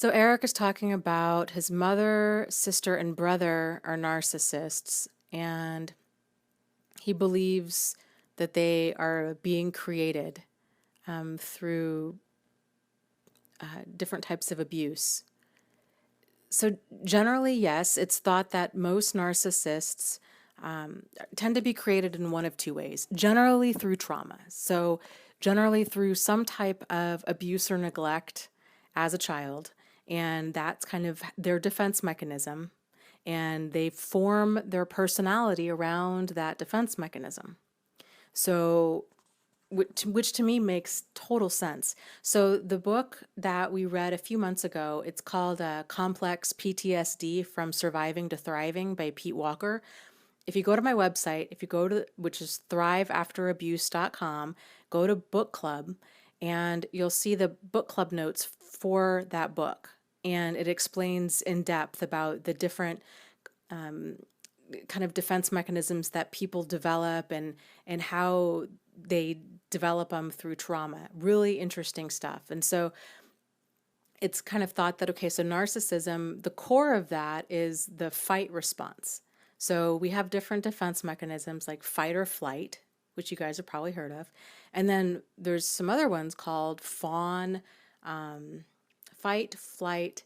So Eric is talking about his mother, sister, and brother are narcissists, and he believes that they are being created through different types of abuse. So generally, yes, it's thought that most narcissists tend to be created in one of two ways, generally through trauma. So generally through some type of abuse or neglect as a child, and that's kind of their defense mechanism, and they form their personality around that defense mechanism. So which to me makes total sense. So the book that we read a few months ago, it's called Complex PTSD from Surviving to Thriving by Pete Walker. If you go to my website, if you go to, which is thriveafterabuse.com, go to book club, and you'll see the book club notes for that book. And it explains in depth about the different kind of defense mechanisms that people develop and how they develop them through trauma. Really interesting stuff. And so it's kind of thought that, okay, so narcissism, the core of that is the fight response. So we have different defense mechanisms like fight or flight, which you guys have probably heard of. And then there's some other ones called fawn, fight, flight,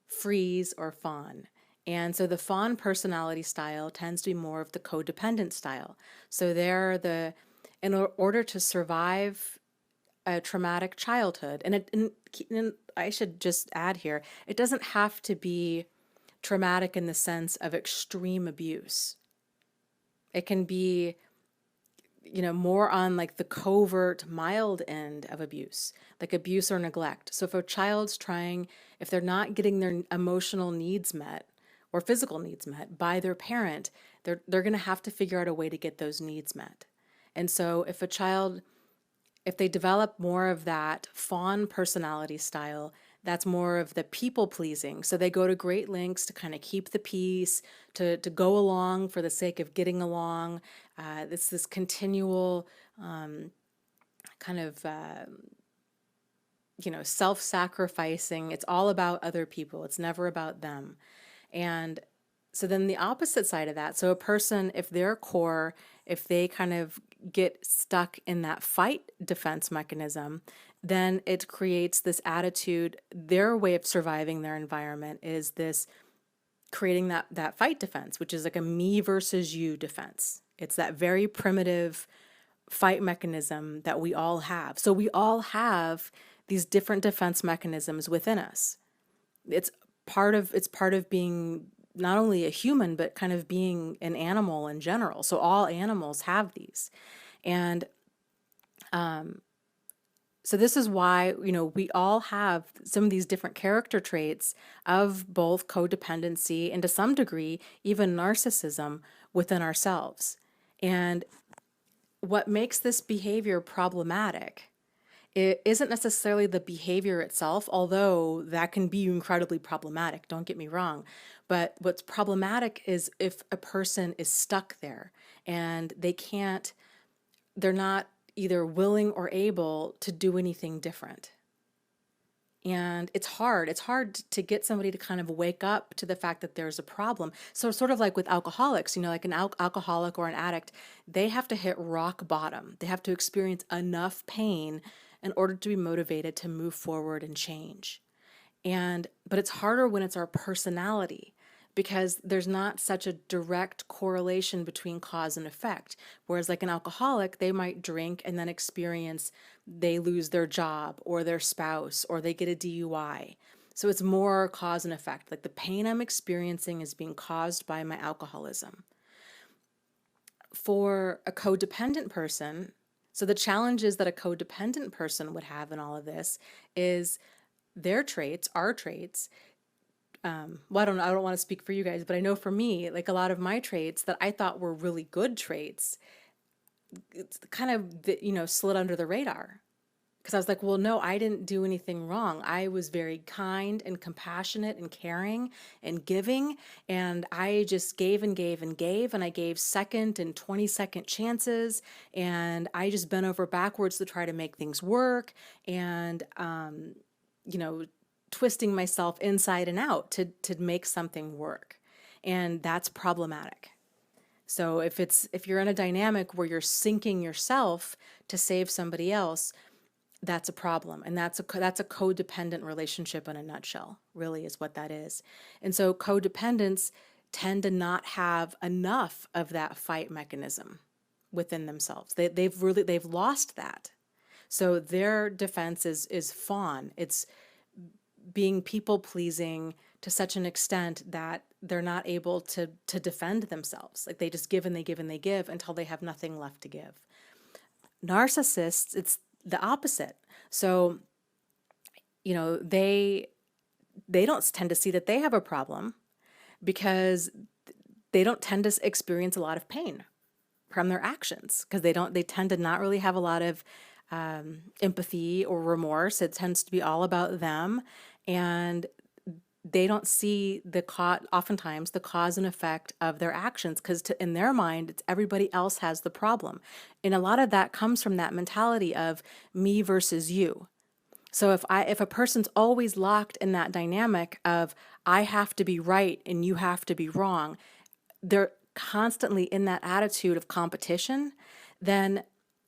freeze, or fawn. And so the fawn personality style tends to be more of the codependent style. So in order to survive a traumatic childhood, and I should just add here, it doesn't have to be traumatic in the sense of extreme abuse. It can be, more on like the covert, mild end of abuse, like abuse or neglect. So if they're not getting their emotional needs met or physical needs met by their parent, they're going to have to figure out a way to get those needs met. And so if they develop more of that fawn personality style, that's more of the people pleasing. So they go to great lengths to kind of keep the peace, to go along for the sake of getting along. It's this continual kind of, self-sacrificing. It's all about other people. It's never about them. And so then the opposite side of that, so a person, if they kind of get stuck in that fight defense mechanism, then it creates this attitude. Their way of surviving their environment is this creating that fight defense, which is like a me versus you defense. It's that very primitive fight mechanism that we all have. So we all have these different defense mechanisms within us. It's part of being not only a human, but kind of being an animal in general. So all animals have these. And so this is why, we all have some of these different character traits of both codependency and to some degree, even narcissism within ourselves. And what makes this behavior problematic, it isn't necessarily the behavior itself, although that can be incredibly problematic, don't get me wrong. But what's problematic is if a person is stuck there and they're not either willing or able to do anything different. And it's hard. It's hard to get somebody to kind of wake up to the fact that there's a problem. So sort of like with alcoholics, like an alcoholic or an addict, they have to hit rock bottom. They have to experience enough pain in order to be motivated to move forward and change. But it's harder when it's our personality, because there's not such a direct correlation between cause and effect. Whereas like an alcoholic, they might drink and then they lose their job or their spouse or they get a DUI. So it's more cause and effect. Like the pain I'm experiencing is being caused by my alcoholism. For a codependent person, so the challenges that a codependent person would have in all of this is their traits, our traits. Well, I don't want to speak for you guys, but I know for me, like a lot of my traits that I thought were really good traits, it's kind of, slid under the radar. Because I was like, well, no, I didn't do anything wrong. I was very kind and compassionate and caring and giving. And I just gave and gave and gave. And I gave second and 20-second chances. And I just bent over backwards to try to make things work. And, twisting myself inside and out to make something work. And that's problematic. So if you're in a dynamic where you're sinking yourself to save somebody else, that's a problem. And that's a codependent relationship in a nutshell, really is what that is. And so codependents tend to not have enough of that fight mechanism within themselves. They've lost that. So their defense is fawn. It's being people pleasing to such an extent that they're not able to defend themselves. Like they just give and they give and they give until they have nothing left to give. Narcissists, it's the opposite. So, they don't tend to see that they have a problem because they don't tend to experience a lot of pain from their actions because they tend to not really have a lot of empathy or remorse. It tends to be all about them, and they don't see oftentimes the cause and effect of their actions because in their mind, it's everybody else has the problem. And a lot of that comes from that mentality of me versus you. So if a person's always locked in that dynamic of I have to be right and you have to be wrong, they're constantly in that attitude of competition, then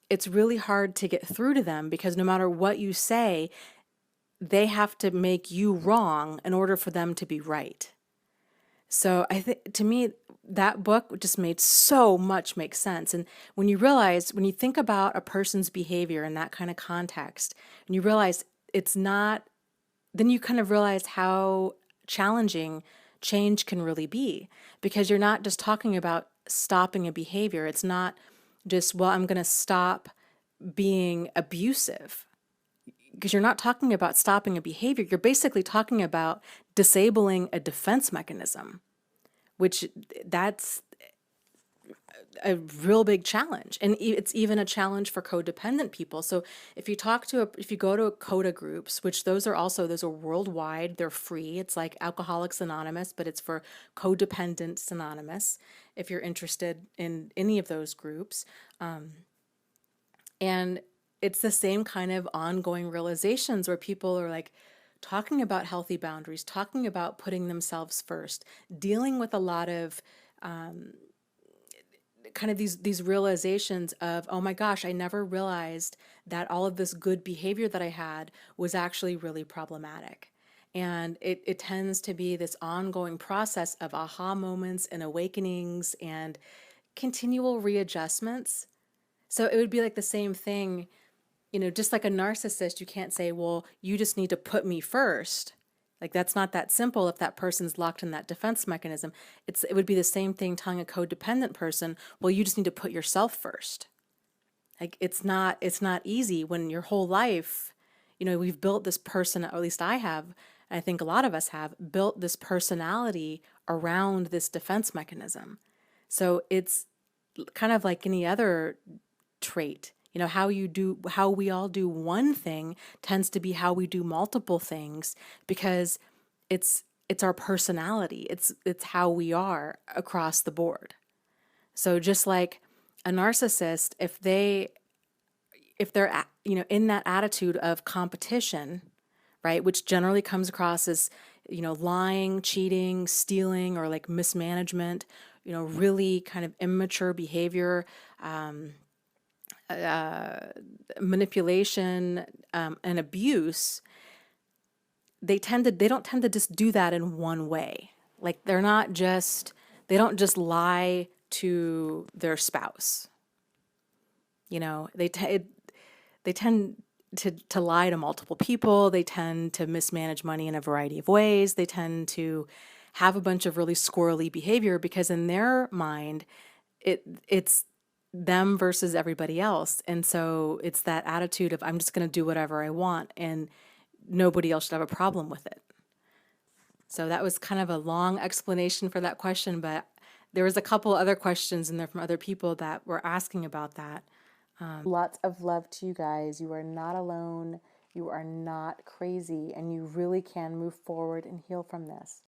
it's really hard to get through to them because no matter what you say, they have to make you wrong in order for them to be right. So I think to me, that book just made so much make sense. And when you think about a person's behavior in that kind of context, and you realize it's not, then you kind of realize how challenging change can really be because you're not just talking about stopping a behavior. It's not just, well, I'm going to stop being abusive. Because you're not talking about stopping a behavior, you're basically talking about disabling a defense mechanism, which that's a real big challenge. And it's even a challenge for codependent people. So if you go to CODA groups, which those are worldwide, they're free. It's like Alcoholics Anonymous, but it's for Codependents Anonymous, if you're interested in any of those groups. And it's the same kind of ongoing realizations where people are like talking about healthy boundaries, talking about putting themselves first, dealing with a lot of kind of these realizations of, oh my gosh, I never realized that all of this good behavior that I had was actually really problematic. And it tends to be this ongoing process of aha moments and awakenings and continual readjustments. So it would be like the same thing, just like a narcissist, you can't say, well, you just need to put me first. Like that's not that simple if that person's locked in that defense mechanism. It would be the same thing telling a codependent person, well, you just need to put yourself first. Like it's not easy when your whole life, we've built this person, or at least I have, and I think a lot of us have built this personality around this defense mechanism. So it's kind of like any other trait. How we all do one thing tends to be how we do multiple things because it's our personality. It's how we are across the board. So just like a narcissist, if they're in that attitude of competition, right, which generally comes across as lying, cheating, stealing, or like mismanagement, really kind of immature behavior, manipulation, and abuse, they don't tend to just do that in one way. Like they don't just lie to their spouse. They tend to lie to multiple people. They tend to mismanage money in a variety of ways. They tend to have a bunch of really squirrely behavior because in their mind, it's them versus everybody else. And so it's that attitude of I'm just going to do whatever I want and nobody else should have a problem with it. So that was kind of a long explanation for that question, but there was a couple other questions in there from other people that were asking about that. Lots of love to you guys. You are not alone. You are not crazy, and you really can move forward and heal from this.